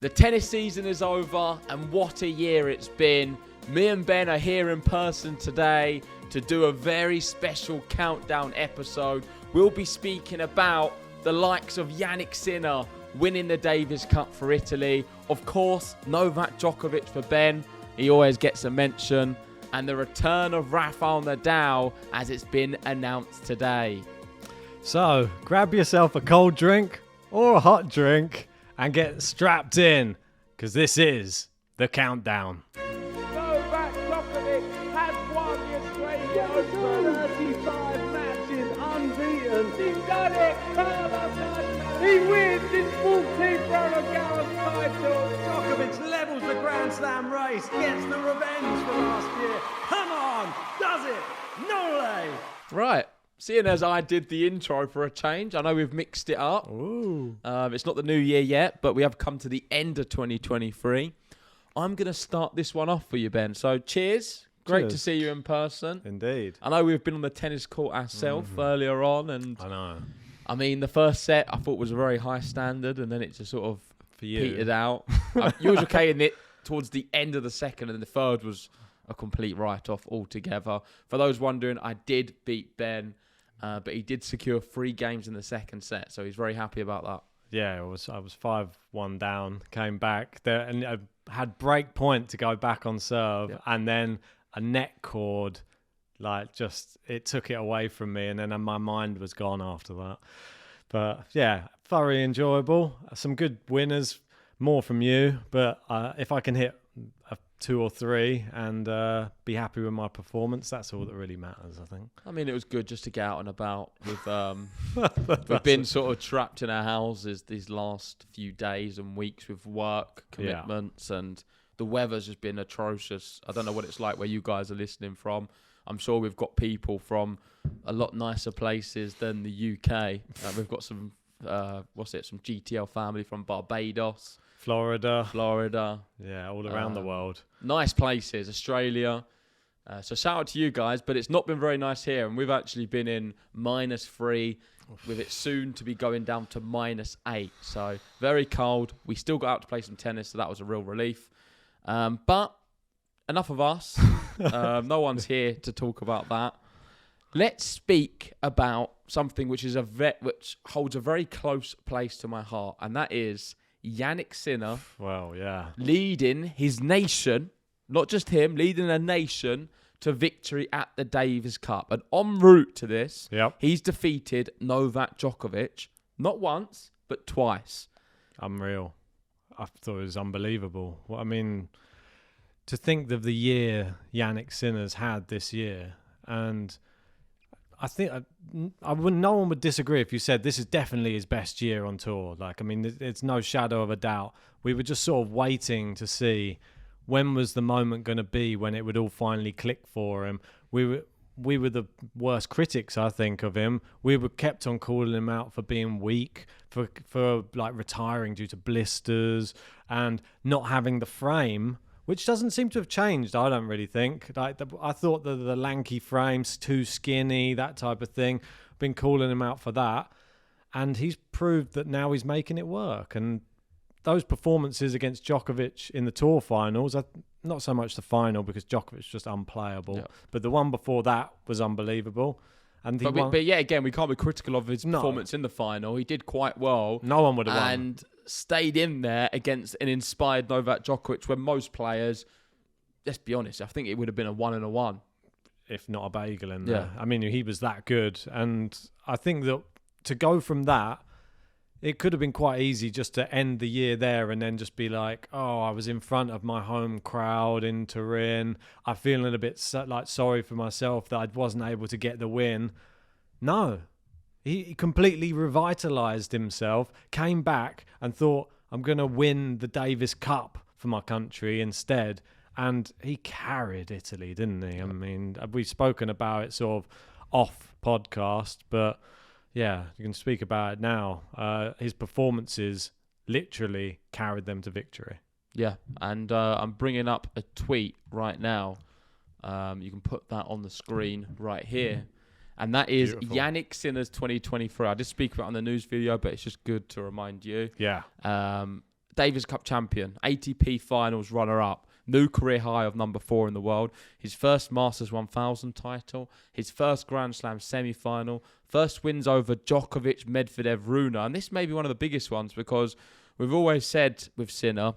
The tennis season is over, and what a year it's been. Me and Ben are here in person today to do a very special countdown episode. We'll be speaking about the likes of Jannik Sinner winning the Davis Cup for Italy. Of course, Novak Djokovic for Ben. He always gets a mention. And the return of Rafael Nadal as it's been announced today. So, grab yourself a cold drink or a hot drink and get strapped in, because this is the countdown. Novak Djokovic has won the Australian Open. 35 matches unbeaten. He's done it! He wins his 14th Roland Garros title. Djokovic levels the Grand Slam race, gets the revenge for last year. Come on, does it? No way! Right. Seeing as I did the intro for a change, I know we've mixed it up. Ooh. It's not the new year yet, but we have come to the end of 2023. I'm going to start this one off for you, Ben. So cheers. Great to see you in person. Indeed. I know we've been on the tennis court ourselves earlier on. And I know. I mean, the first set I thought was a very high standard, and then it just sort of petered out. You was okay in it towards the end of the second, and the third was a complete write-off altogether. For those wondering, I did beat Ben. But he did secure 3 games in the second set, so he's very happy about that. Yeah, I was 5-1 down, came back there, and I had break point to go back on serve, and then a net cord, it took it away from me, and then my mind was gone after that. But yeah, thoroughly enjoyable. Some good winners, more from you, but if I can hit 2 or 3 and be happy with my performance, that's all that really matters, I think. I mean, it was good just to get out and about. We've been sort of trapped in our houses these last few days and weeks with work commitments, and the weather's just been atrocious. I don't know what it's like where you guys are listening from. I'm sure we've got people from a lot nicer places than the UK. We've got some GTL family from Barbados. Florida. Yeah, all around the world. Nice places, Australia. So shout out to you guys, but it's not been very nice here. And we've actually been in -3 with it soon to be going down to -8. So very cold. We still got out to play some tennis, so that was a real relief. But enough of us. No one's here to talk about that. Let's speak about something which holds a very close place to my heart, and that is Jannik Sinner leading his nation, not just him, leading a nation to victory at the Davis Cup. And en route to this, he's defeated Novak Djokovic, not once, but twice. Unreal. I thought it was unbelievable. Well, I mean, to think of the year Jannik Sinner's had this year, and I think no one would disagree if you said this is definitely his best year on tour. It's no shadow of a doubt. We were just sort of waiting to see when was the moment going to be when it would all finally click for him. We were the worst critics, I think, of him. We were kept on calling him out for being weak, for retiring due to blisters and not having the frame, which doesn't seem to have changed, I don't really think. I thought that the lanky frame's too skinny, that type of thing. Been calling him out for that. And he's proved that now he's making it work. And those performances against Djokovic in the tour finals, not so much the final because Djokovic's just unplayable, but the one before that was unbelievable. And again, we can't be critical of his performance in the final. He did quite well. No one would have won. And stayed in there against an inspired Novak Djokovic, when most players, let's be honest, I think it would have been a 1 and a 1. If not a bagel in there. I mean, he was that good. And I think that to go from that, it could have been quite easy just to end the year there and then just be like, oh, I was in front of my home crowd in Turin. I feel a little bit sorry for myself that I wasn't able to get the win. No. He completely revitalised himself, came back and thought, I'm going to win the Davis Cup for my country instead. And he carried Italy, didn't he? I mean, we've spoken about it sort of off podcast, but yeah, you can speak about it now. His performances literally carried them to victory. Yeah, and I'm bringing up a tweet right now. You can put that on the screen right here. And that is beautiful. Jannik Sinner's 2023. I did speak about it on the news video, but it's just good to remind you. Yeah. Davis Cup champion, ATP finals runner-up, new career high of number 4 in the world, his first Masters 1000 title, his first Grand Slam semi-final, first wins over Djokovic, Medvedev, Rune. And this may be one of the biggest ones because we've always said with Sinner,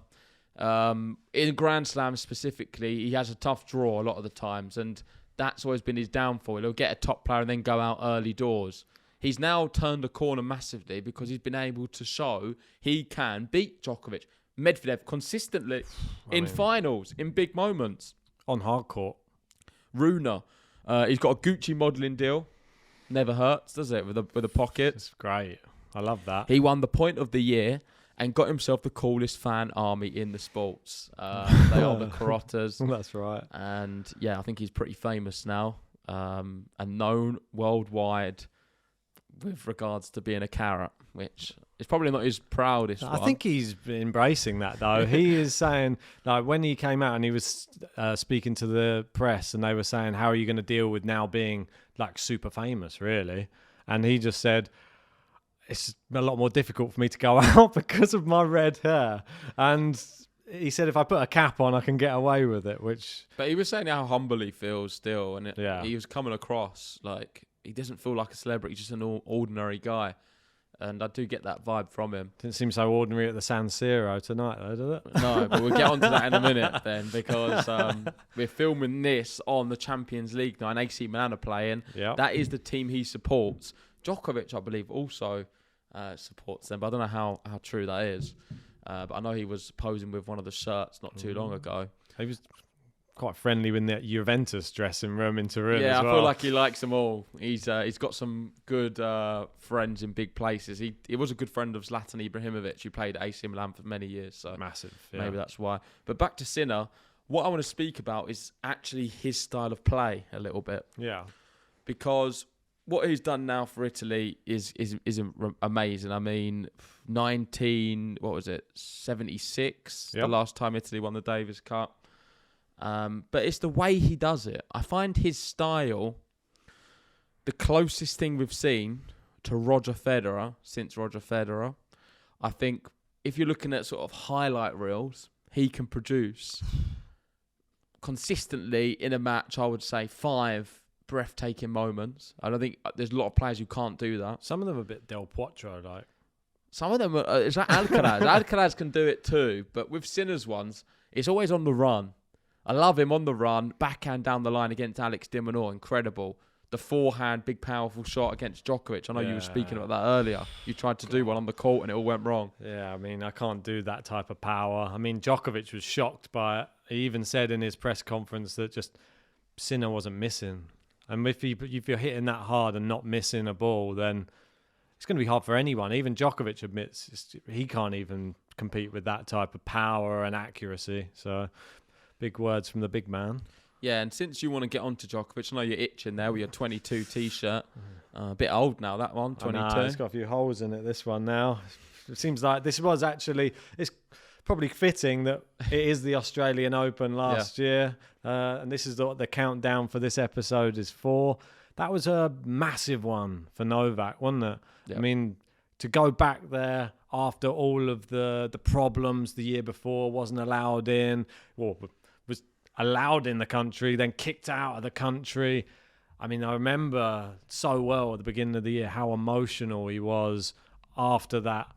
in Grand Slam specifically, he has a tough draw a lot of the times, and that's always been his downfall. He'll get a top player and then go out early doors. He's now turned a corner massively because he's been able to show he can beat Djokovic, Medvedev consistently in finals, in big moments. On hard court. Rune, he's got a Gucci modelling deal. Never hurts, does it, with a pocket? It's great. I love that. He won the point of the year and got himself the coolest fan army in the sports. They are the Carottas. That's right. And yeah, I think he's pretty famous now and known worldwide with regards to being a carrot, which is probably not his proudest one. I think he's embracing that, though. He is saying, like, when he came out and he was speaking to the press and they were saying, how are you going to deal with now being, like, super famous, really? And he just said, it's a lot more difficult for me to go out because of my red hair. And he said, if I put a cap on, I can get away with it, which... But he was saying how humble he feels still. And yeah. He was coming across like he doesn't feel like a celebrity, just an ordinary guy. And I do get that vibe from him. Didn't seem so ordinary at the San Siro tonight, though, did it? No, but we'll get onto that in a minute then, because we're filming this on the Champions League now, and AC Milan are playing. Yep. That is the team he supports. Djokovic, I believe, also supports them, but I don't know how true that is. But I know he was posing with one of the shirts not too long ago. He was quite friendly in the Juventus dressing room in Turin Yeah, as well. I feel like he likes them all. He's got some good friends in big places. He was a good friend of Zlatan Ibrahimovic, who played at AC Milan for many years. So massive. Yeah. Maybe that's why. But back to Sinner, what I want to speak about is actually his style of play a little bit. Yeah. Because what he's done now for Italy is amazing. I mean, 76, the last time Italy won the Davis Cup. But it's the way he does it. I find his style the closest thing we've seen to Roger Federer since Roger Federer. I think if you're looking at sort of highlight reels, he can produce consistently in a match, I would say, 5 breathtaking moments. I don't think there's a lot of players who can't do that. Some of them are a bit Del Potro, like. Some of them are, it's like Alcaraz. Alcaraz can do it too, but with Sinner's ones, it's always on the run. I love him on the run, backhand down the line against Alex de Minaur, incredible. The forehand, big powerful shot against Djokovic. I know you were speaking about that earlier. You tried to do one on the court and it all went wrong. Yeah, I mean, I can't do that type of power. I mean, Djokovic was shocked by it. He even said in his press conference that just Sinner wasn't missing. And if you're hitting that hard and not missing a ball, then it's going to be hard for anyone. Even Djokovic admits he can't even compete with that type of power and accuracy. So, big words from the big man. Yeah, and since you want to get on to Djokovic, I know you're itching there with your 22 T-shirt. A bit old now, that one, 22. It's got a few holes in it, this one now. It seems like this was actually... It's probably fitting that it is the Australian Open last year. And this is what the countdown for this episode is for. That was a massive one for Novak, wasn't it? Yep. I mean, to go back there after all of the problems the year before, wasn't allowed in, or was allowed in the country, then kicked out of the country. I mean, I remember so well at the beginning of the year how emotional he was after that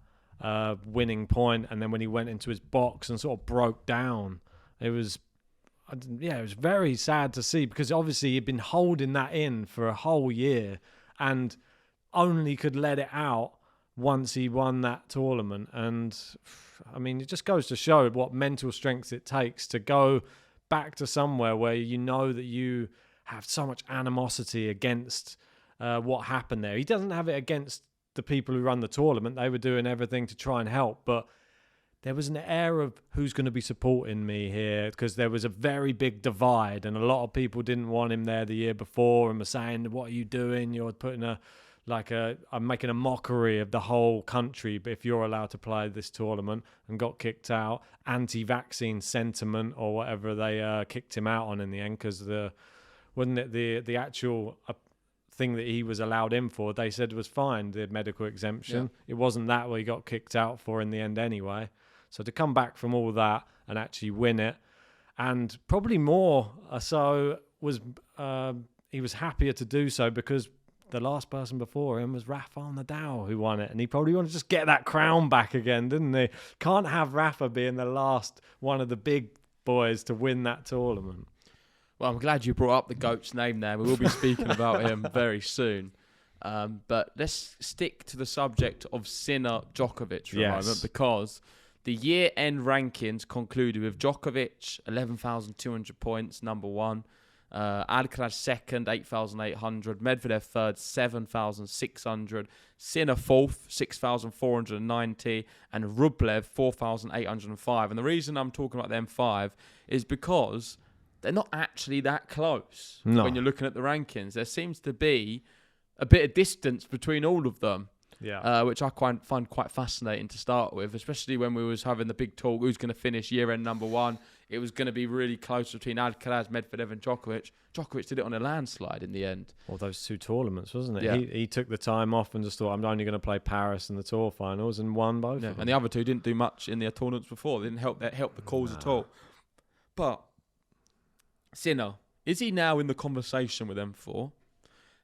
winning point, and then when he went into his box and sort of broke down. It was very sad to see, because obviously he'd been holding that in for a whole year and only could let it out once he won that tournament. And I mean, it just goes to show what mental strength it takes to go back to somewhere where you know that you have so much animosity against what happened there. He doesn't have it against the people who run the tournament. They were doing everything to try and help, but there was an air of who's going to be supporting me here, because there was a very big divide, and a lot of people didn't want him there the year before and were saying, what are you doing? You're putting I'm making a mockery of the whole country, but if you're allowed to play this tournament, and got kicked out. Anti-vaccine sentiment or whatever they kicked him out on in the end, because wasn't it the actual thing that he was allowed in for, they said was fine, the medical exemption. Yeah. It wasn't that what he got kicked out for in the end anyway. So to come back from all that and actually win it, and probably more so was he was happier to do so because the last person before him was Rafael Nadal who won it, and he probably wanted to just get that crown back again, didn't he? Can't have Rafa being the last one of the big boys to win that tournament. Well, I'm glad you brought up the GOAT's name there. We will be speaking about him very soon. But let's stick to the subject of Sinner Djokovic for a moment, because the year-end rankings concluded with Djokovic, 11,200 points, number one. Alcaraz second, 8,800. Medvedev third, 7,600. Sinner fourth, 6,490. And Rublev, 4,805. And the reason I'm talking about them five is because they're not actually that close when you're looking at the rankings. There seems to be a bit of distance between all of them, which I find quite fascinating to start with, especially when we was having the big talk, who's going to finish year-end number one. It was going to be really close between Alcaraz, Medvedev and Djokovic. Djokovic did it on a landslide in the end. Well, those two tournaments, wasn't it? Yeah. He took the time off and just thought, I'm only going to play Paris and the Tour finals, and won both of them. And the other two didn't do much in their tournaments before. They didn't help the cause at all. But Sinner, is he now in the conversation with them four?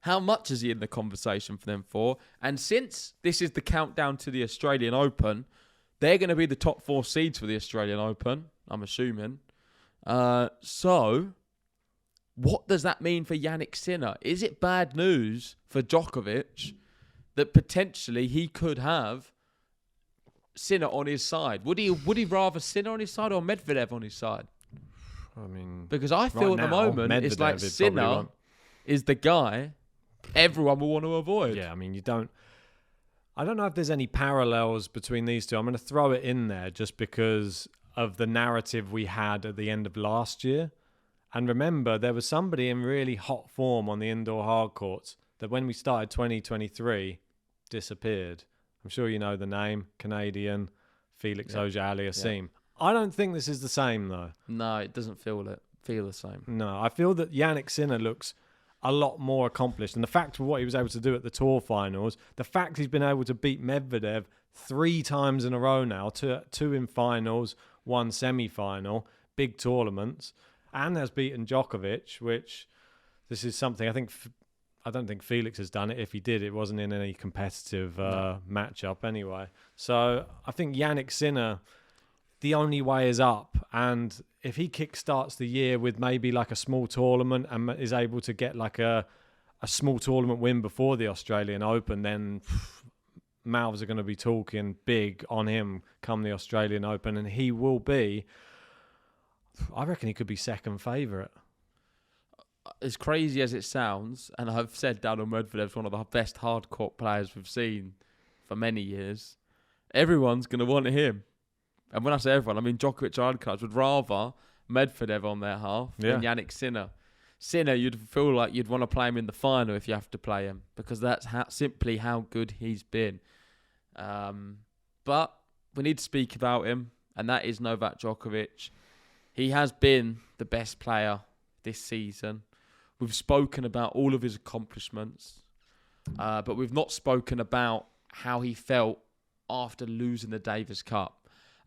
How much is he in the conversation for them four? And since this is the countdown to the Australian Open, they're going to be the top four seeds for the Australian Open, I'm assuming. So, what does that mean for Jannik Sinner? Is it bad news for Djokovic that potentially he could have Sinner on his side? Would he rather Sinner on his side or Medvedev on his side? I mean, because I feel right at the now, moment Medvedev it's like Sinner is the guy everyone will want to avoid. Yeah, I mean, I don't know if there's any parallels between these two. I'm going to throw it in there just because of the narrative we had at the end of last year. And remember, there was somebody in really hot form on the indoor hard courts that when we started 2023 disappeared. I'm sure you know the name, Canadian Felix Auger-Aliassime. Yeah. I don't think this is the same though. No, it doesn't feel the same. No, I feel that Jannik Sinner looks a lot more accomplished. And the fact of what he was able to do at the Tour finals, the fact he's been able to beat Medvedev 3 times in a row now, two in finals, 1 semi-final, big tournaments, and has beaten Djokovic, which this is something I don't think Felix has done it. If he did, it wasn't in any competitive matchup anyway. So I think Jannik Sinner, the only way is up. And if he kickstarts the year with maybe like a small tournament and is able to get like a small tournament win before the Australian Open, then mouths are going to be talking big on him come the Australian Open. And he will be, I reckon he could be second favourite. As crazy as it sounds, and I've said Daniil Medvedev's one of the best hard-court players we've seen for many years, everyone's going to want him. And when I say everyone, I mean Djokovic or Alcaraz would rather Medvedev on their half than Jannik Sinner. Sinner, you'd feel like you'd want to play him in the final if you have to play him, because that's simply how good he's been. But we need to speak about him, and that is Novak Djokovic. He has been the best player this season. We've spoken about all of his accomplishments, but we've not spoken about how he felt after losing the Davis Cup.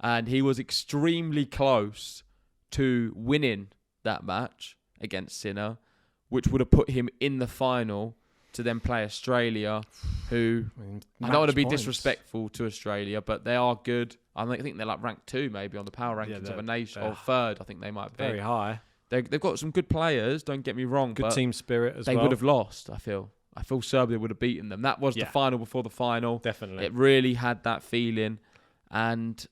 And he was extremely close to winning that match against Sinner, which would have put him in the final to then play Australia, who, I don't want to be disrespectful to Australia, but they are good. I think they're like ranked 2 maybe on the power rankings of a nation, or 3rd, I think they might be. Very high. They've got some good players, don't get me wrong. Good team spirit as well. They would have lost, I feel. I feel Serbia would have beaten them. That was the final before the final. Definitely. It really had that feeling. And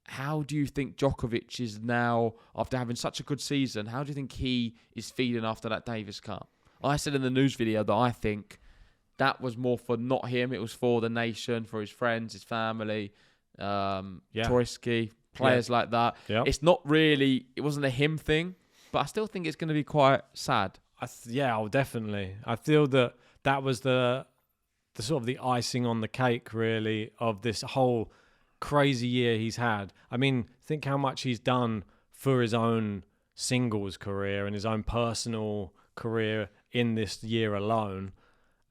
how do you think Djokovic is now, after having such a good season, how do you think he is feeling after that Davis Cup? I said in the news video that I think that was more for not him. It was for the nation, for his friends, his family, Troitsky, players like that. Yep. It's not really, it wasn't a him thing, but I still think it's going to be quite sad. Definitely. I feel that was the sort of the icing on the cake, really, of this whole crazy year he's had. I mean, think how much he's done for his own singles career and his own personal career in this year alone.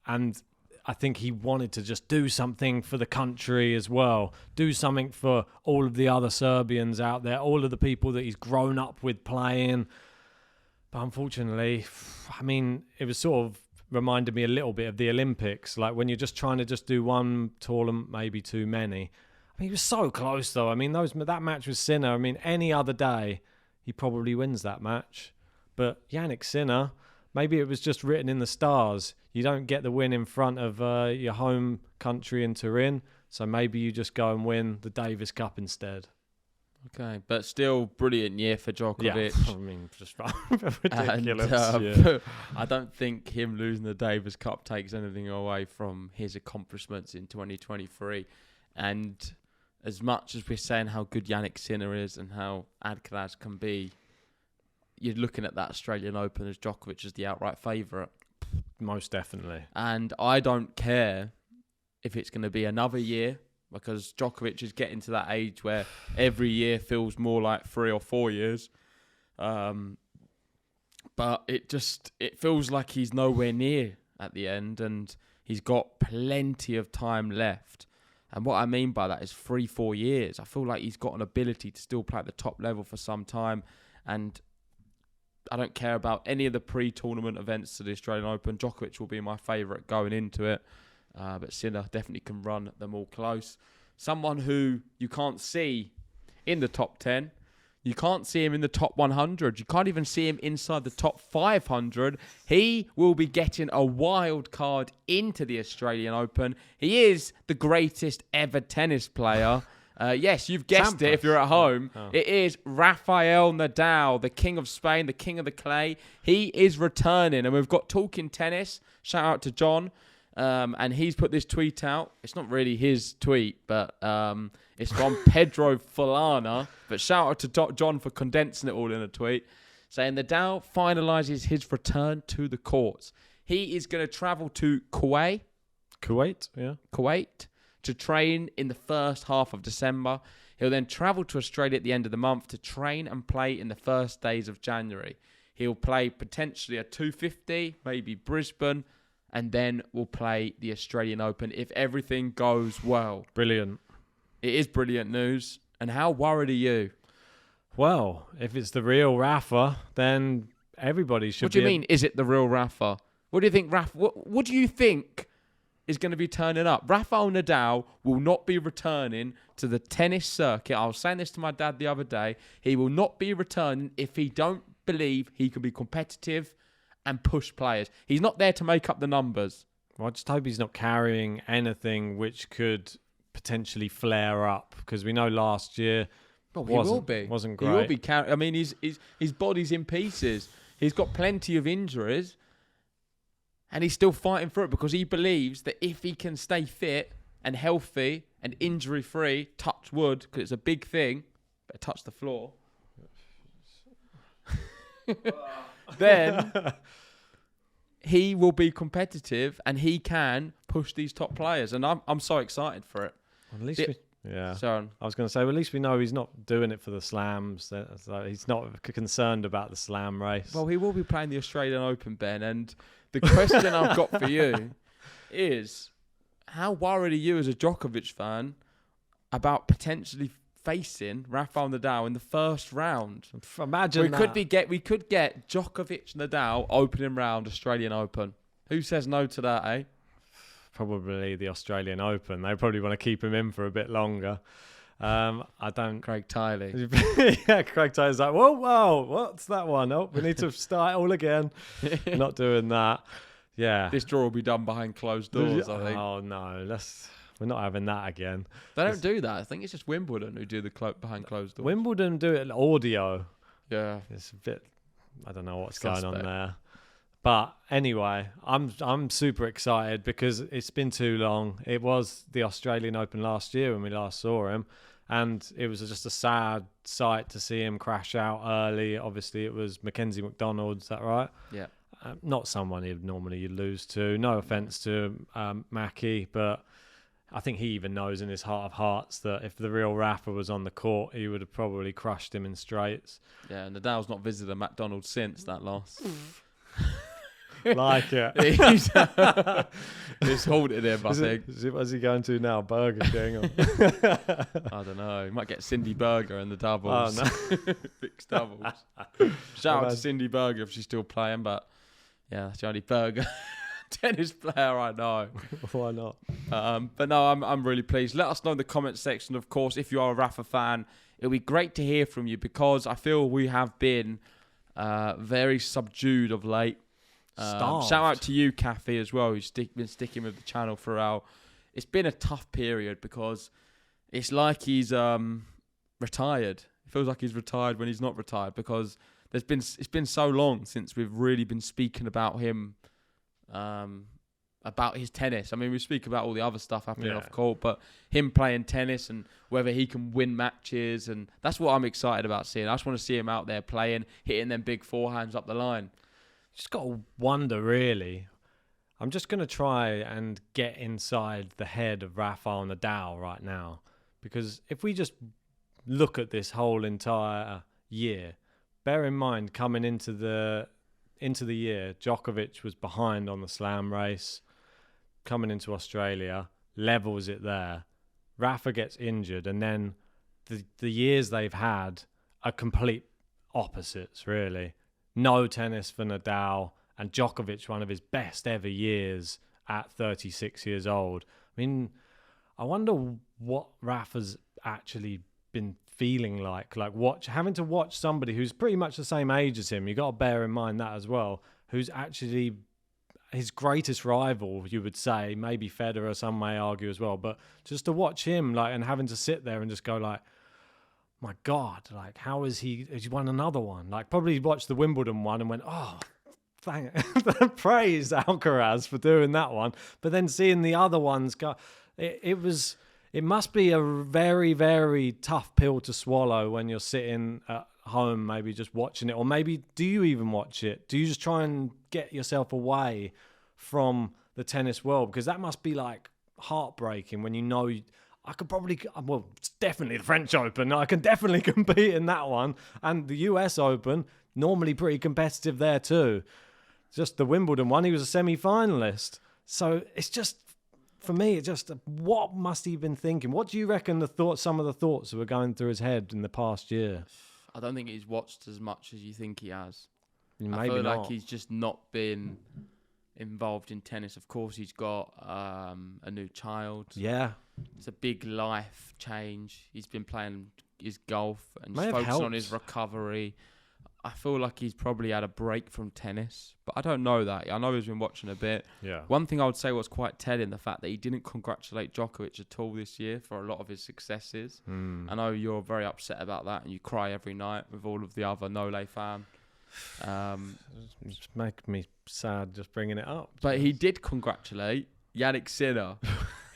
And I think he wanted to just do something for the country as well. Do something for all of the other Serbians out there, all of the people that he's grown up with playing. But unfortunately, I mean, it was sort of reminded me a little bit of the Olympics. Like when you're just trying to just do one tournament, maybe too many. I mean, he was so close though. I mean, that match with Sinner, I mean, any other day, he probably wins that match. But Jannik Sinner, maybe it was just written in the stars. You don't get the win in front of your home country in Turin, so maybe you just go and win the Davis Cup instead. Okay, but still brilliant year for Djokovic. Yeah, I mean, just ridiculous. And, I don't think him losing the Davis Cup takes anything away from his accomplishments in 2023. And as much as we're saying how good Jannik Sinner is and how Alcaraz can be, you're looking at that Australian Open as Djokovic as the outright favourite. Most definitely. And I don't care if it's going to be another year, because Djokovic is getting to that age where every year feels more like 3 or 4 years. But it feels like he's nowhere near at the end, and he's got plenty of time left. And what I mean by that is 3-4 years. I feel like he's got an ability to still play at the top level for some time. And I don't care about any of the pre-tournament events to the Australian Open. Djokovic will be my favourite going into it. But Sinner definitely can run them all close. Someone who you can't see in the top 10. You can't see him in the top 100. You can't even see him inside the top 500. He will be getting a wild card into the Australian Open. He is the greatest ever tennis player. Yes, you've guessed it if you're at home. Oh. It is Rafael Nadal, the king of Spain, the king of the clay. He is returning, and we've got Talking Tennis. Shout out to John. And he's put this tweet out. It's not really his tweet, but it's from Pedro Fulana. But shout out to John for condensing it all in a tweet, saying Nadal finalises his return to the courts. He is going to travel to Kuwait, to train in the first half of December. He'll then travel to Australia at the end of the month to train and play in the first days of January. He'll play potentially a 250, maybe Brisbane, and then we'll play the Australian Open if everything goes well. Brilliant. It is brilliant news. And how worried are you? Well, if it's the real Rafa, then everybody should be... What do you mean, is it the real Rafa? What do you think, Rafa? What do you think is going to be turning up? Rafael Nadal will not be returning to the tennis circuit. I was saying this to my dad the other day. He will not be returning if he don't believe he can be competitive and push players. He's not there to make up the numbers. Well, I just hope he's not carrying anything which could potentially flare up, because we know last year wasn't great. He will be carrying. I mean, his body's in pieces. He's got plenty of injuries, and he's still fighting for it because he believes that if he can stay fit and healthy and injury-free, touch wood, because it's a big thing, better touch the floor, then he will be competitive and he can push these top players. And I'm so excited for it. Well, at least Sorry. I was going to say, well, at least we know he's not doing it for the slams. So he's not concerned about the slam race. Well, he will be playing the Australian Open, Ben. And the question I've got for you is, how worried are you as a Djokovic fan about potentially facing Rafael Nadal in the first round? Imagine we that. We could get Djokovic Nadal opening round Australian Open. Who says no to that, eh? Probably the Australian Open. They probably want to keep him in for a bit longer. I don't. Craig Tiley. Yeah, Craig Tiley's like, whoa, what's that one? Oh, we need to start all again. Not doing that. Yeah. This draw will be done behind closed doors, I think. Oh no, we're not having that again. They don't do that. I think it's just Wimbledon who do the behind closed doors. Wimbledon do it audio. Yeah. It's a bit, I don't know what's going on there. But anyway, I'm super excited because it's been too long. It was the Australian Open last year when we last saw him, and it was just a sad sight to see him crash out early. Obviously, it was Mackenzie McDonald, is that right? Yeah. Not someone you'd normally lose to. No offence to Mackie, but I think he even knows in his heart of hearts that if the real Rafa was on the court, he would have probably crushed him in straights. Yeah, Nadal's not visited McDonald's since that loss. Like it. It's haunted him, I think. Where's he going to now? Burger King? Or? I don't know. He might get Cindy Berger in the doubles. Oh, no. Fixed doubles. Shout out to Cindy Berger if she's still playing, but yeah, that's the only Berger tennis player I know. Why not? But no, I'm really pleased. Let us know in the comment section, of course, if you are a Rafa fan. It'll be great to hear from you because I feel we have been very subdued of late. Shout out to you, Kathy, as well, who's been sticking with the channel throughout. It's been a tough period because it's like he's retired. It feels like he's retired when he's not retired because it's been so long since we've really been speaking about him, about his tennis. I mean, we speak about all the other stuff happening off court, but him playing tennis and whether he can win matches, and that's what I'm excited about seeing. I just want to see him out there playing, hitting them big forehands up the line. Just got to wonder, really. I'm just going to try and get inside the head of Rafael Nadal right now. Because if we just look at this whole entire year, bear in mind, coming into the year, Djokovic was behind on the slam race. Coming into Australia, levels it there. Rafa gets injured, and then the years they've had are complete opposites, really. No tennis for Nadal, and Djokovic, one of his best ever years at 36 years old. I mean, I wonder what Rafa's actually been feeling like having to watch somebody who's pretty much the same age as him. You got to bear in mind that as well, who's actually his greatest rival, you would say. Maybe Federer, some may argue as well, but just to watch him and having to sit there and just go my God, how is he? Has he won another one? Probably watched the Wimbledon one and went, oh, thank praise Alcaraz for doing that one. But then seeing the other ones go, it must be a very, very tough pill to swallow when you're sitting at home, maybe just watching it, or maybe do you even watch it? Do you just try and get yourself away from the tennis world? Because that must be heartbreaking when you know. I could probably, well, it's definitely the French Open. I can definitely compete in that one. And the US Open, normally pretty competitive there too. Just the Wimbledon one, he was a semi-finalist. So it's just, for me, it's just, what must he have been thinking? What do you reckon some of the thoughts that were going through his head in the past year? I don't think he's watched as much as you think he has. Maybe I feel not. like he's just not been involved in tennis. Of course, he's got a new child. Yeah. It's a big life change. He's been playing his golf and May just have focusing on helped. his recovery. I feel like he's probably had a break from tennis, but I don't know that. I know he's been watching a bit. Yeah. One thing I would say was quite telling, the fact that he didn't congratulate Djokovic at all this year for a lot of his successes. I know you're very upset about that and you cry every night with all of the other Nole fans. It's making me sad just bringing it up. But he did congratulate Jannik Sinner.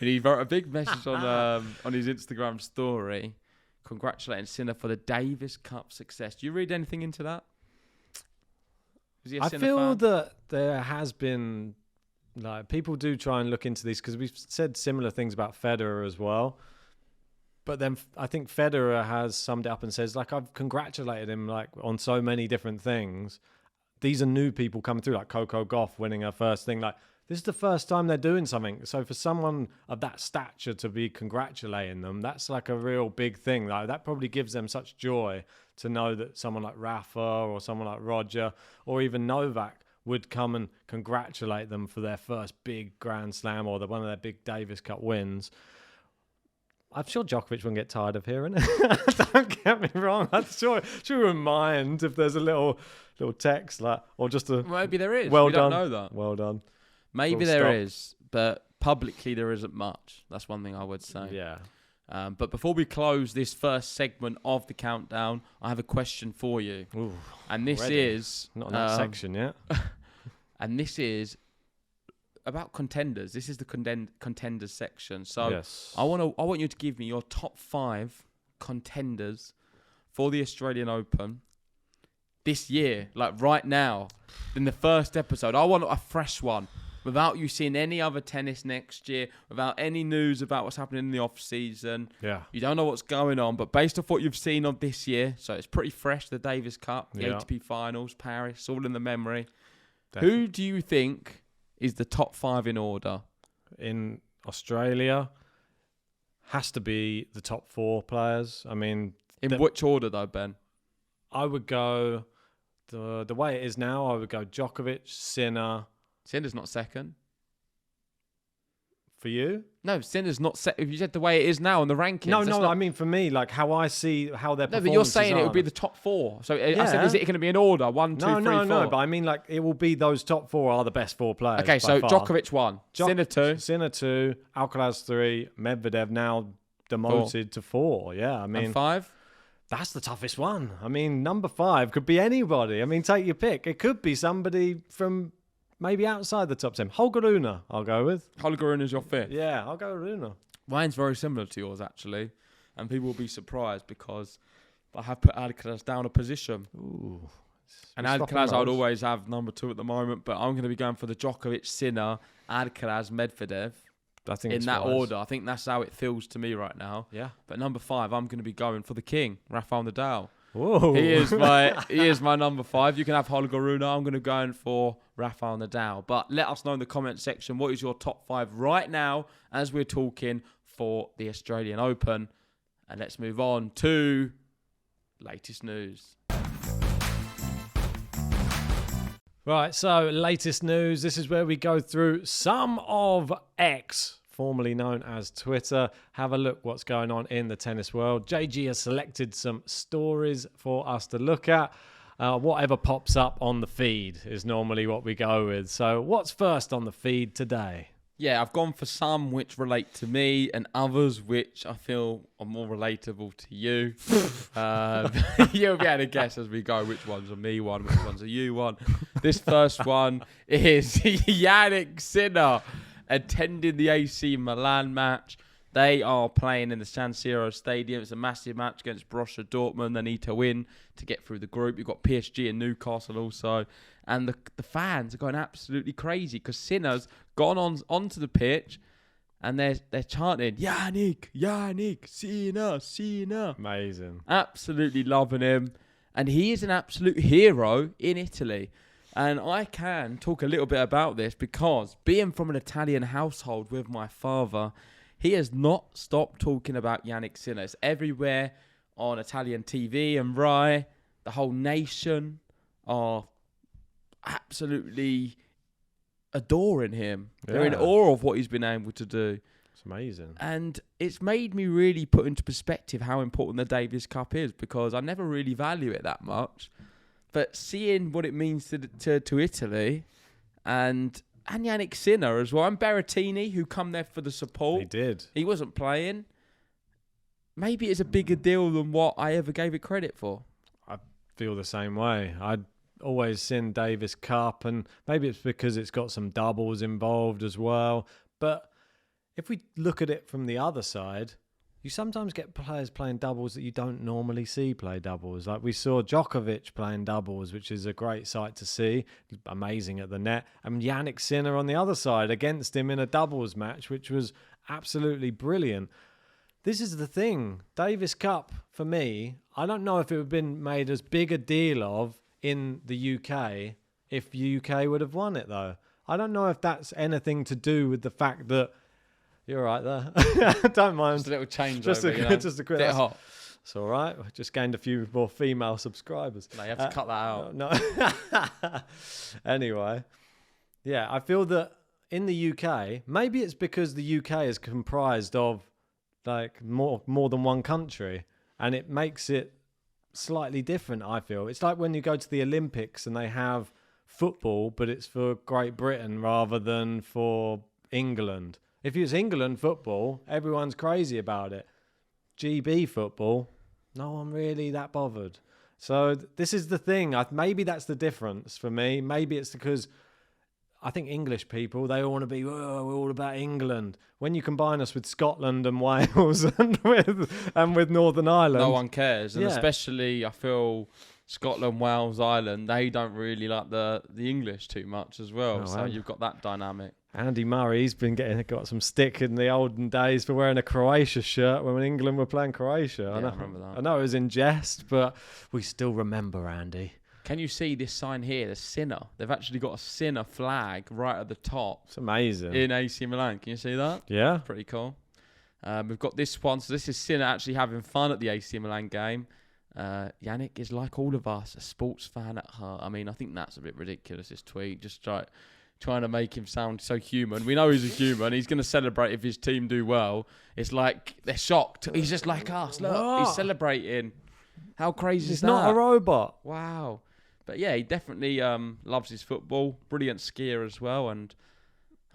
And he wrote a big message on his Instagram story congratulating Sinner for the Davis Cup success. Do you read anything into that? Was he a I Sinner feel fan? that there has been, people do try and look into these because we've said similar things about Federer as well. But then I think Federer has summed it up and says, I've congratulated him on so many different things. These are new people coming through, like Coco Gauff winning her first thing. This is the first time they're doing something. So for someone of that stature to be congratulating them, that's a real big thing. That probably gives them such joy to know that someone like Rafa or someone like Roger or even Novak would come and congratulate them for their first big Grand Slam or one of their big Davis Cup wins. I'm sure Djokovic won't get tired of hearing it. Don't get me wrong. I'm sure he wouldn't mind if there's a little text or just a Maybe there is. well we done. Don't know that. Well done. Maybe Full there stop. is, but publicly there isn't much. That's one thing I would say. Yeah. But before we close this first segment of the countdown, I have a question for you. Ooh, And this ready. is... Not in that section yet. And this is about contenders. This is the contenders section. So Yes. I want you to give me your top 5 contenders for the Australian Open this year, right now, in the first episode. I want a fresh one without you seeing any other tennis next year, without any news about what's happening in the off season. Yeah. You don't know what's going on, but based off what you've seen of this year, so it's pretty fresh, the Davis Cup, the Yeah. ATP Finals, Paris, all in the memory. Who do you think is the top 5 in order? In Australia, has to be the top 4 players. I mean, In which order though, Ben? I would go the way it is now. I would go Djokovic, Sinner. Sinner's not second. For you? No, Sinner's not set. If you said the way it is now in the rankings. No. I mean, for me, like how I see how their No, performances but you're saying it are. would be the top 4. So I Yeah. said, is it going to be in order? 1, 2, 3, 4? No. But I mean, like it will be those top 4 are the best 4 players. Okay, by so far. Djokovic 1, Sinner 2, Sinner 2, Alcaraz 3, Medvedev now demoted to 4. Yeah, I mean, and 5. that's the toughest one. I mean, number 5 could be anybody. I mean, take your pick. It could be somebody from maybe outside the top 10. Holger Rune, I'll go with. Holger Rune is your 5th. Yeah, I'll go with Rune. Mine's very similar to yours, actually. And people will be surprised because I have put Alcaraz down a position. Ooh. And We're Alcaraz swapping I would roles. always have number 2 at the moment, but I'm going to be going for the Djokovic, Sinner, Alcaraz, Medvedev I think in it's that wise. order. I think that's how it feels to me right now. Yeah. But number 5, I'm going to be going for the king, Rafael Nadal. Whoa. He is my number 5. You can have Holger Rune. I'm going to go in for Rafael Nadal. But let us know in the comment section what is your top 5 right now as we're talking for the Australian Open. And let's move on to latest news. Right, so latest news. This is where we go through some of X, formerly known as Twitter. Have a look what's going on in the tennis world. JG has selected some stories for us to look at. Whatever pops up on the feed is normally what we go with. So what's first on the feed today? Yeah, I've gone for some which relate to me and others which I feel are more relatable to you. You'll be able to guess as we go which one's a me one, which one's a you one. This first one is Jannik Sinner attending the AC Milan match. They are playing in the San Siro Stadium. It's a massive match against Borussia Dortmund. They need to win to get through the group. You've got PSG and Newcastle also. And the fans are going absolutely crazy because Sinner's gone onto the pitch and they're chanting, Jannik, Jannik, Sinner, Sinner. Amazing. Absolutely loving him. And he is an absolute hero in Italy. And I can talk a little bit about this because being from an Italian household with my father, he has not stopped talking about Jannik Sinner. It's everywhere on Italian TV and Rai. The whole nation are absolutely adoring him. They're in Yeah. awe of what he's been able to do. It's amazing. And it's made me really put into perspective how important the Davis Cup is because I never really value it that much. But seeing what it means to Italy and Jannik Sinner as well, and Berrettini, who come there for the support. He did. He wasn't playing. Maybe it's a bigger deal than what I ever gave it credit for. I feel the same way. I'd always seen Davis Cup, and maybe it's because it's got some doubles involved as well. But if we look at it from the other side, you sometimes get players playing doubles that you don't normally see play doubles. Like we saw Djokovic playing doubles, which is a great sight to see. Amazing at the net. And Jannik Sinner on the other side against him in a doubles match, which was absolutely brilliant. This is the thing. Davis Cup, for me, I don't know if it would have been made as big a deal of in the UK if the UK would have won it, though. I don't know if that's anything to do with the fact that you're right there. Don't mind. Just a little change Just over, a, you know? just a quick. Bit hot. It's all right. I just gained a few more female subscribers. No, you have to cut that out. No. Anyway, yeah, I feel that in the UK, maybe it's because the UK is comprised of like more than one country, and it makes it slightly different. I feel it's like when you go to the Olympics and they have football, but it's for Great Britain rather than for England. If it's England football, everyone's crazy about it. GB football, no one really that bothered. So this is the thing. Maybe that's the difference for me. Maybe it's because I think English people, they all want to be, oh, we're all about England. When you combine us with Scotland and Wales and with Northern Ireland, No one cares. And Yeah. especially, I feel Scotland, Wales, Ireland, they don't really like the English too much as well. Oh, So wow. you've got that dynaamic. Andy Murray's got some stick in the olden days for wearing a Croatia shirt when England were playing Croatia. Yeah, I remember that. I know it was in jest, but we still remember Andy. Can you see this sign here? The Sinner. They've actually got a Sinner flag right at the top. It's amazing. In AC Milan. Can you see that? Yeah. Pretty cool. We've got this one. So this is Sinner actually having fun at the AC Milan game. Jannik is like all of us, a sports fan at heart. I mean, I think that's a bit ridiculous, this tweet. Just trying to make him sound so human. We know he's a human. He's going to celebrate if his team do well. It's like they're shocked. He's just like us. Look, What? he's celebrating. How crazy is He's that? not a robot. Wow. But yeah, he definitely loves his football. Brilliant skier as well. And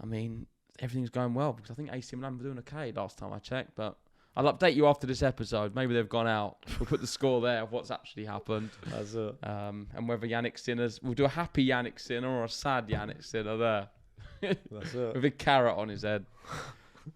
I mean, everything's going well because I think AC Milan were doing okay last time I checked. But I'll update you after this episode. Maybe they've gone out. We'll put the score there of what's actually happened. That's it. And whether Jannik Sinner's... We'll do a happy Jannik Sinner or a sad Jannik Sinner there. That's it. With a carrot on his head.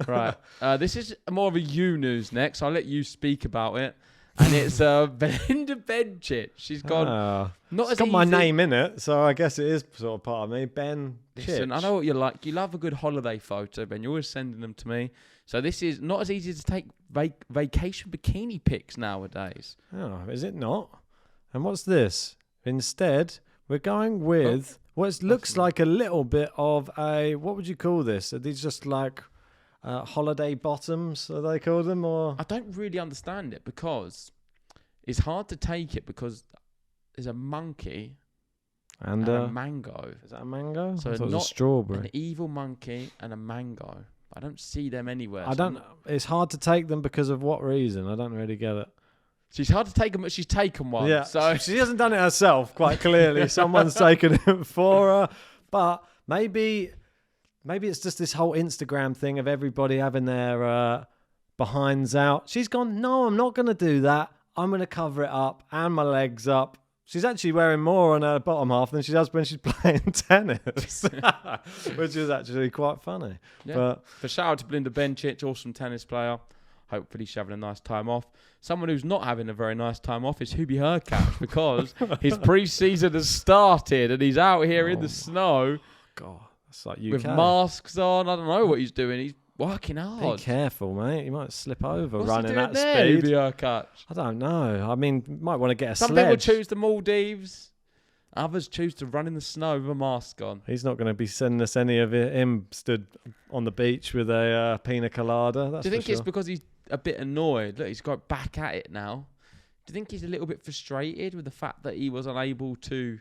Right. This is more of a you news next. I'll let you speak about it. And it's Belinda Bencic. She's gone... It's got my name in it, so I guess it is sort of part of me. Ben Listen, Chich. I know what you like. You love a good holiday photo, Ben. You're always sending them to me. So this is not as easy to take vacation bikini pics nowadays. Oh, is it not? And what's this? Instead, we're going with what looks like a little bit of a... What would you call this? Are these just like holiday bottoms, are they called them? Or I don't really understand it because it's hard to take it because there's a monkey and a mango. Is that a mango? So I thought it was not a strawberry. An evil monkey and a mango. I don't see them anywhere. It's hard to take them because of what reason? I don't really get it. She's hard to take them, but she's taken one. Yeah, So she hasn't done it herself, quite clearly. Someone's taken it for her. But maybe it's just this whole Instagram thing of everybody having their behinds out. She's gone, no, I'm not going to do that. I'm going to cover it up and my legs up. She's actually wearing more on her bottom half than she does when she's playing tennis, which is actually quite funny. yeah. But shout out to Belinda Bencic, awesome tennis player. Hopefully she's having a nice time off. Someone who's not having a very nice time off is Hubie Hurkacz because his pre-season has started and he's out here in the snow. God, that's like UK. With masks on. I don't know what he's doing. He's working hard. Be careful, mate. You might slip over What's running he doing that there, speed. Hubie Hurkacz? I don't know. I mean, you might want to get a Some sledge. people choose the Maldives. Others choose to run in the snow with a mask on. He's not going to be sending us any of him stood on the beach with a pina colada. That's Do you think for it's sure. because he's a bit annoyed? Look, he's got back at it now. Do you think he's a little bit frustrated with the fact that he was unable to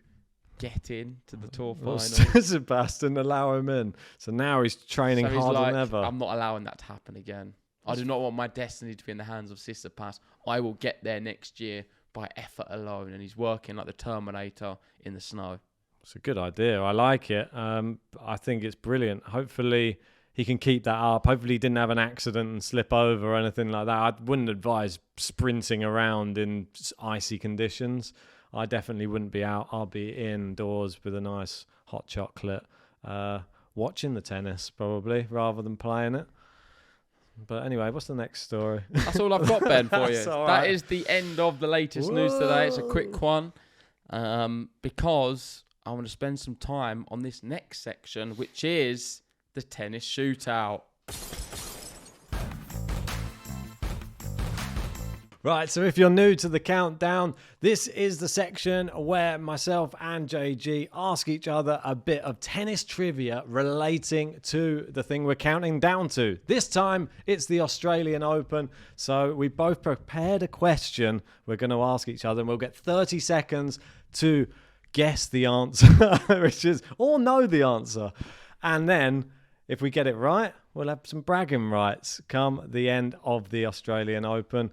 get in to the tour final? Sebastian allow him in. So now he's training So he's harder like, than ever. I'm not allowing that to happen again. I do not want my destiny to be in the hands of Tsitsipas. I will get there next year by effort alone. And he's working like the Terminator in the snow. It's a good idea. I like it. I think it's brilliant. Hopefully he can keep that up. Hopefully he didn't have an accident and slip over or anything like that. I wouldn't advise sprinting around in icy conditions. I definitely wouldn't be out. I'll be indoors with a nice hot chocolate, watching the tennis probably rather than playing it. But anyway, what's the next story? That's all I've got, Ben, for you. That's all That right. is the end of the latest news today. It's a quick one because I want to spend some time on this next section, which is the tennis shootout. Right, so if you're new to the countdown, this is the section where myself and JG ask each other a bit of tennis trivia relating to the thing we're counting down to. This time, it's the Australian Open. So we both prepared a question we're going to ask each other, and we'll get 30 seconds to guess the answer, which is, or know the answer. And then, if we get it right, we'll have some bragging rights come the end of the Australian Open.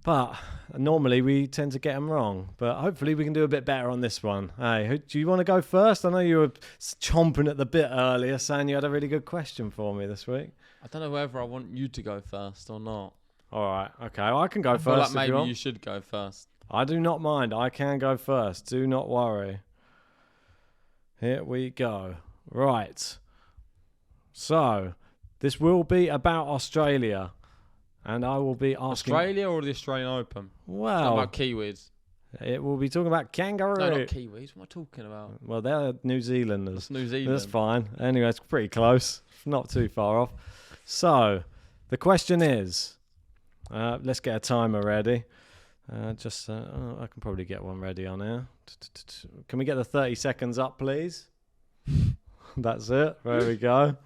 But normally we tend to get them wrong. But hopefully we can do a bit better on this one. Hey, do you want to go first? I know you were chomping at the bit earlier, saying you had a really good question for me this week. I don't know whether I want you to go first or not. All right, okay, well, I can go I feel first. like if you maybe want. you should go first. I do not mind. I can go first. Do not worry. Here we go. Right. So, this will be about Australia. And I will be asking... Australia or the Australian Open? Well, Not about Kiwis. it will be talking about kangaroo. No, not Kiwis. What am I talking about? Well, they're New Zealanders. That's New Zealand. That's fine. Anyway, it's pretty close. Not too far off. So, the question is... let's get a timer ready. I can probably get one ready on here. Can we get the 30 seconds up, please? That's it. There we go.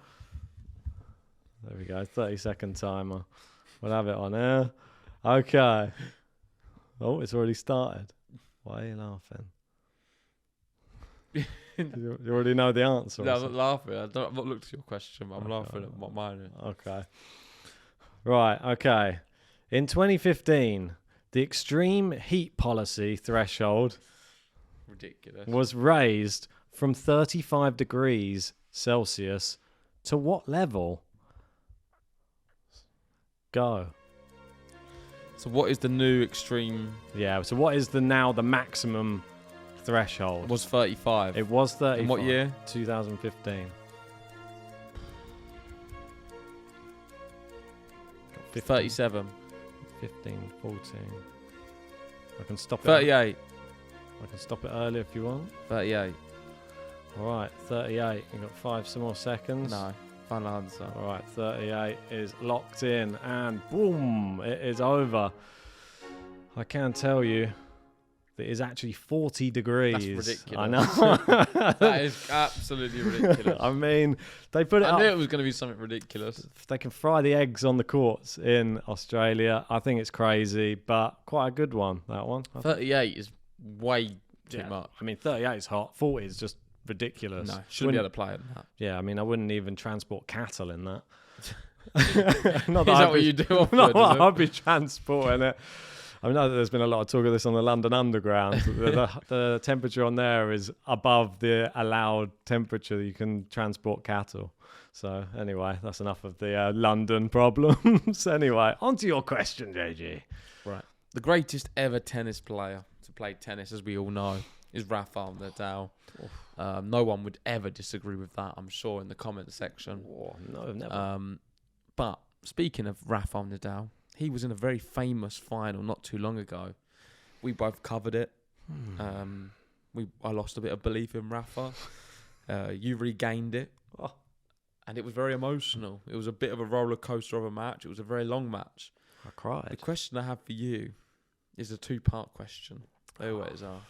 30-second timer. We'll have it on here. Okay. Oh, it's already started. Why are you laughing? You already know the answer. No, I'm not laughing. I've not looked at your question, but I'm laughing at what mine is. Okay. Right, okay. In 2015, the extreme heat policy threshold Ridiculous. was raised from 35 degrees Celsius to what level? Go. So what is the new extreme? Yeah, so what is the maximum threshold? It was 35. It was 35. In what year? 2015. 37. 15, 14. I can stop it. 38. I can stop it early if you want. 38. All right, 38. You've got some more seconds. No. Final answer. All right, 38 is locked in, and boom, it is over. I can tell you that it is actually 40 degrees. That's ridiculous. I know. That is absolutely ridiculous. I mean, they put it I up. knew it was going to be something ridiculous. They can fry the eggs on the courts in Australia. I think it's crazy, but quite a good one, that one. 38 is way too much. I mean, 38 is hot. 40 is just ridiculous. No, shouldn't be able to play it in that. Yeah, I mean, I wouldn't even transport cattle in that. Not that what you do? I'd be transporting it. I know that there's been a lot of talk of this on the London Underground. the temperature on there is above the allowed temperature you can transport cattle. So anyway, that's enough of the London problems. Anyway, on to your question, JG. Right. The greatest ever tennis player to play tennis, as we all know, is Rafael Nadal. No one would ever disagree with that, I'm sure, in the comment section. No, never. But speaking of Rafael Nadal, he was in a very famous final not too long ago. We both covered it. I lost a bit of belief in Rafa. You regained it. And it was very emotional. It was a bit of a roller coaster of a match. It was a very long match. I cried. The question I have for you is a two-part question. They always are.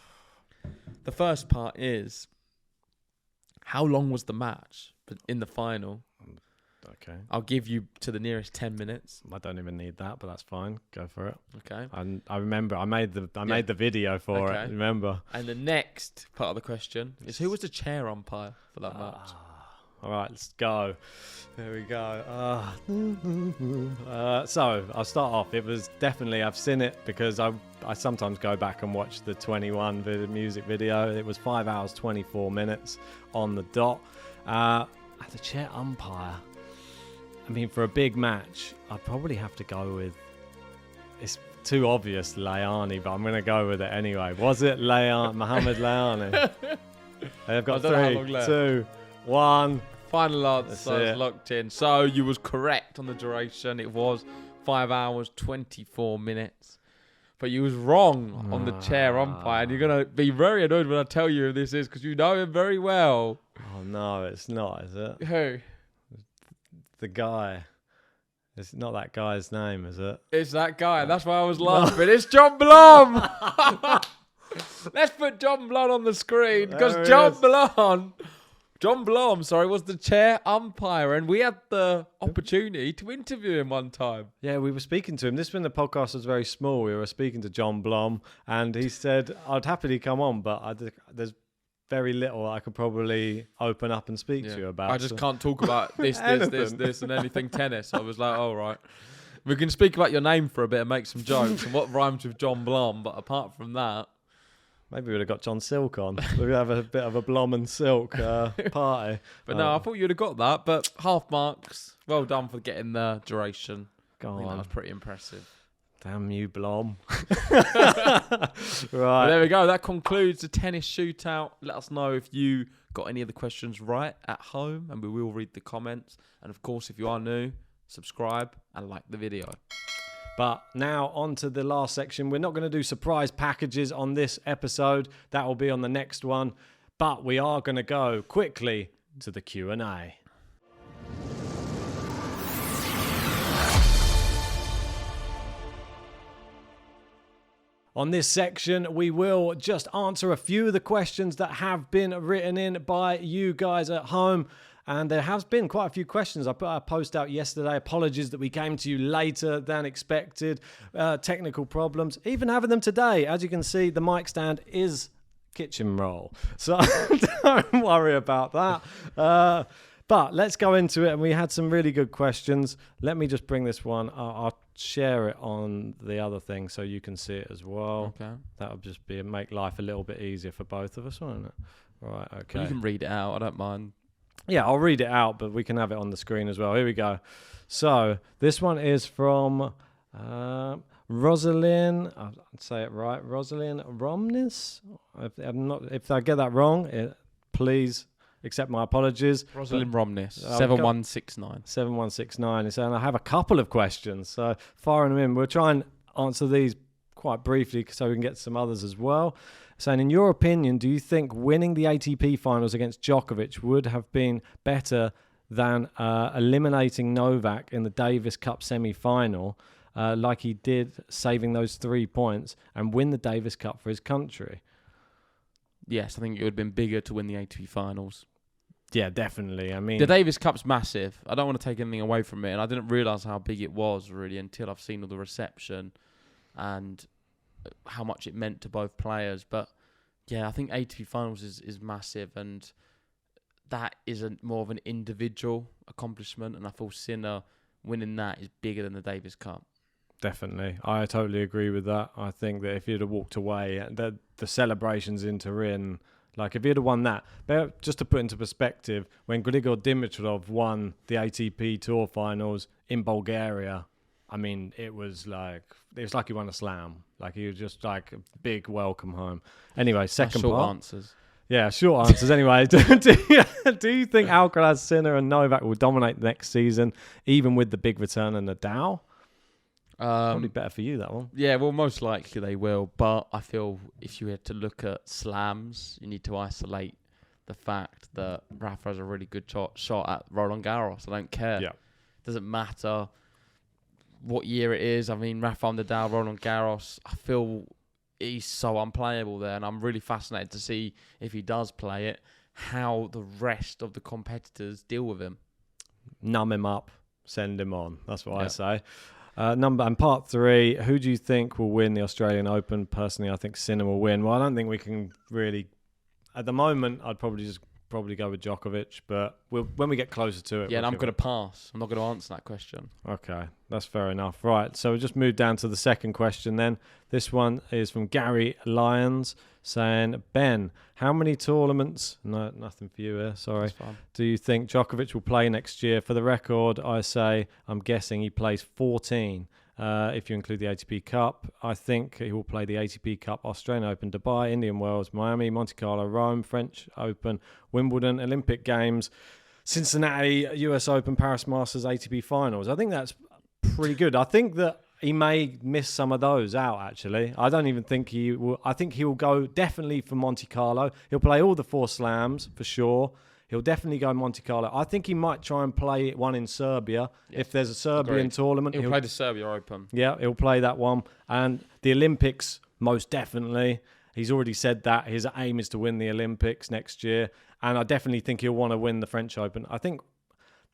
The first part is, how long was the match in the final? Okay. I'll give you to the nearest 10 minutes. I don't even need that, but that's fine. Go for it. Okay. I remember. I made the video for it. Remember. And the next part of the question is, who was the chair umpire for that match? All right, let's go. There we go. So I'll start off. It was definitely, I've seen it because I sometimes go back and watch the 21 music video. It was 5 hours, 24 minutes on the dot. The chair umpire. I mean, for a big match, I'd probably have to go with, it's too obvious, Layani, but I'm going to go with it anyway. Was it Mohamed Layani? They've got 3, 2, 1. Final answer is locked in. So you was correct on the duration. It was 5 hours, 24 minutes. But you was wrong on the chair umpire. And you're going to be very annoyed when I tell you who this is because you know him very well. Oh, no, it's not, is it? Who? The guy. It's not that guy's name, is it? It's that guy. That's why I was laughing. It's John Blom. Let's put John Blom on the screen because John Blom, was the chair umpire, and we had the opportunity to interview him one time. Yeah, we were speaking to him. When the podcast was very small, we were speaking to John Blom, and he said, I'd happily come on, but there's very little I could probably open up and speak to you about. I just can't talk about this, and anything tennis. I was like, all right. We can speak about your name for a bit and make some jokes and what rhymes with John Blom, but apart from that... Maybe we would have got John Silk on. We'd have a bit of a Blom and Silk party. But no, I thought you'd have got that. But half marks. Well done for getting the duration. Go on. That was pretty impressive. Damn you, Blom. Right. Well, there we go. That concludes the tennis shootout. Let us know if you got any of the questions right at home, and we will read the comments. And of course, if you are new, subscribe and like the video. But now on to the last section. We're not going to do surprise packages on this episode. That will be on the next one. But we are going to go quickly to the Q&A. On this section, we will just answer a few of the questions that have been written in by you guys at home. And there has been quite a few questions. I put a post out yesterday. Apologies that we came to you later than expected. Technical problems. Even having them today. As you can see, the mic stand is kitchen roll. So don't worry about that. But let's go into it. And we had some really good questions. Let me just bring this one. I'll share it on the other thing so you can see it as well. Okay. That would just make life a little bit easier for both of us, won't it? Right, okay. Well, you can read it out. I don't mind. Yeah, I'll read it out, but we can have it on the screen as well. Here we go. So this one is from Rosalind. I'll say it right. Rosalind Romness. If I get that wrong, please accept my apologies. Rosalind Romness, 7169. 7169. And I have a couple of questions, so firing them in. We'll try and answer these quite briefly so we can get some others as well. Saying, in your opinion, do you think winning the ATP finals against Djokovic would have been better than eliminating Novak in the Davis Cup semi-final like he did, saving those 3 points and win the Davis Cup for his country? Yes, I think it would have been bigger to win the ATP finals. Yeah, definitely. I mean, the Davis Cup's massive. I don't want to take anything away from it, and I didn't realise how big it was really until I've seen all the reception and how much it meant to both players. But yeah, I think ATP finals is massive, and that is more of an individual accomplishment, and I feel Sinner winning that is bigger than the Davis Cup. Definitely. I totally agree with that. I think that if he'd have walked away, the celebrations in Turin, like if he'd have won that, but just to put into perspective, when Grigor Dimitrov won the ATP Tour finals in Bulgaria, I mean, it was like he won a slam. Like he was just like a big welcome home. Anyway, second short part. Answers. Yeah, short answers. Anyway, do you think Alcaraz, Sinner, and Novak will dominate next season, even with the big return of Nadal? Probably better for you, that one. Yeah, well, most likely they will. But I feel if you had to look at slams, you need to isolate the fact that Rafa has a really good shot at Roland Garros. I don't care. Yeah. Doesn't matter what year it is. I mean, Rafael Nadal, Roland Garros, I feel he's so unplayable there. And I'm really fascinated to see, if he does play it, how the rest of the competitors deal with him. Numb him up, send him on. That's what I say. Part 3, who do you think will win the Australian Open? Personally, I think Sinner will win. Well, I don't think we can really... At the moment, I'd probably go with Djokovic, but when we get closer to it... Yeah, and I'm going to pass. I'm not going to answer that question. Okay, that's fair enough. Right, so we'll just move down to the second question then. This one is from Gary Lyons, saying, Ben, how many tournaments... No, nothing for you here, sorry. Do you think Djokovic will play next year? For the record, I say I'm guessing he plays 14. If you include the ATP Cup, I think he will play the ATP Cup, Australian Open, Dubai, Indian Wells, Miami, Monte Carlo, Rome, French Open, Wimbledon, Olympic Games, Cincinnati, US Open, Paris Masters, ATP Finals. I think that's pretty good. I think that he may miss some of those out, actually. I don't even think he will. I think he will go definitely for Monte Carlo. He'll play all the 4 slams for sure. He'll definitely go Monte Carlo. I think he might try and play one in Serbia. Yeah. If there's a Serbian tournament. He'll play the Serbia Open. Yeah, he'll play that one. And the Olympics, most definitely. He's already said that. His aim is to win the Olympics next year. And I definitely think he'll want to win the French Open. I think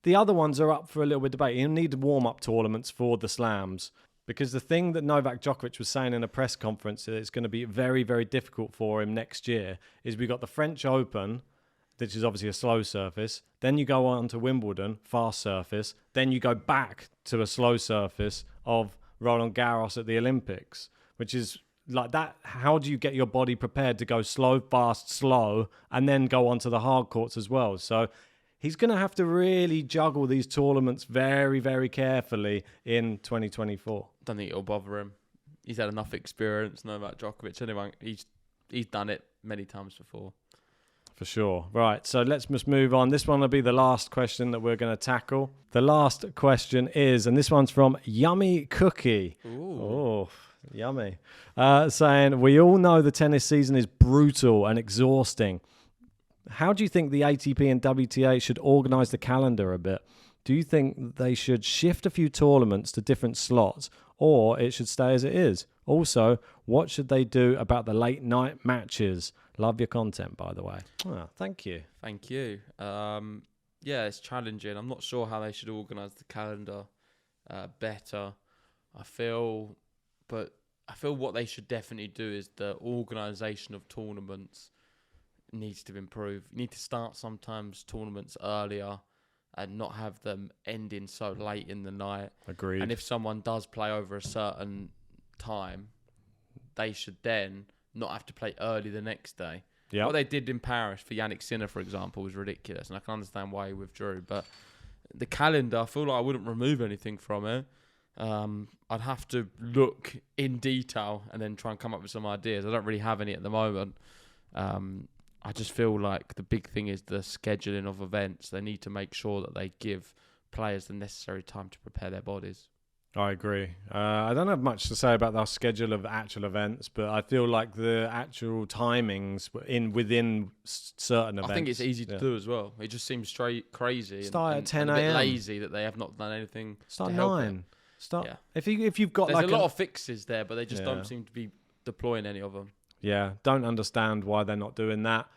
the other ones are up for a little bit of debate. He'll need warm-up tournaments for the slams. Because the thing that Novak Djokovic was saying in a press conference that it's going to be very, very difficult for him next year is we've got the French Open, which is obviously a slow surface. Then you go on to Wimbledon, fast surface. Then you go back to a slow surface of Roland Garros at the Olympics, which is like that. How do you get your body prepared to go slow, fast, slow, and then go on to the hard courts as well? So he's going to have to really juggle these tournaments very, very carefully in 2024. Don't think it'll bother him. He's had enough experience, Novak Djokovic. Anyway, he's done it many times before. For sure. Right, so let's just move on. This one will be the last question that we're going to tackle. The last question is, and this one's from Yummy Cookie. Ooh. Oh, yummy. Saying, we all know the tennis season is brutal and exhausting. How do you think the ATP and WTA should organise the calendar a bit? Do you think they should shift a few tournaments to different slots, or it should stay as it is? Also, what should they do about the late night matches? Love your content, by the way. Oh, thank you. Thank you. Yeah, it's challenging. I'm not sure how they should organise the calendar better. I feel what they should definitely do is the organisation of tournaments needs to improve. You need to start sometimes tournaments earlier and not have them ending so late in the night. Agreed. And if someone does play over a certain time, they should then not have to play early the next day. Yep. What they did in Paris for Jannik Sinner, for example, was ridiculous, and I can understand why he withdrew. But the calendar, I feel like I wouldn't remove anything from it. I'd have to look in detail and then try and come up with some ideas. I don't really have any at the moment. I just feel like the big thing is the scheduling of events. They need to make sure that they give players the necessary time to prepare their bodies. I agree. I don't have much to say about the schedule of actual events, but I feel like the actual timings within certain events. I think it's easy to do as well. It just seems straight crazy. Start at 10 and a bit a.m. lazy that they have not done anything. Start to 9. Start. Yeah. If you've got There's like a lot of fixes there, but they just don't seem to be deploying any of them. Yeah, don't understand why they're not doing that.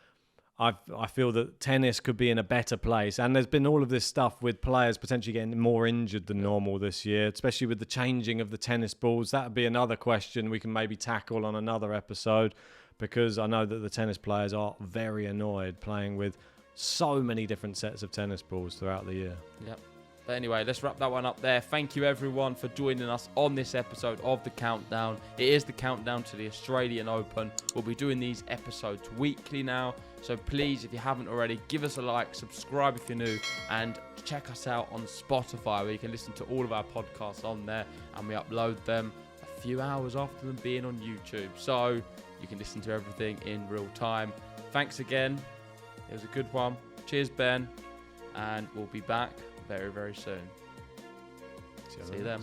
I feel that tennis could be in a better place, and there's been all of this stuff with players potentially getting more injured than normal this year, especially with the changing of the tennis balls. That would be another question we can maybe tackle on another episode, because I know that the tennis players are very annoyed playing with so many different sets of tennis balls throughout the year. Yep. But anyway, let's wrap that one up there. Thank you, everyone, for joining us on this episode of The Countdown. It is the countdown to the Australian Open. We'll be doing these episodes weekly now. So please, if you haven't already, give us a like, subscribe if you're new, and check us out on Spotify, where you can listen to all of our podcasts on there, and we upload them a few hours after them being on YouTube. So you can listen to everything in real time. Thanks again. It was a good one. Cheers, Ben. And we'll be back very, very soon. See you then.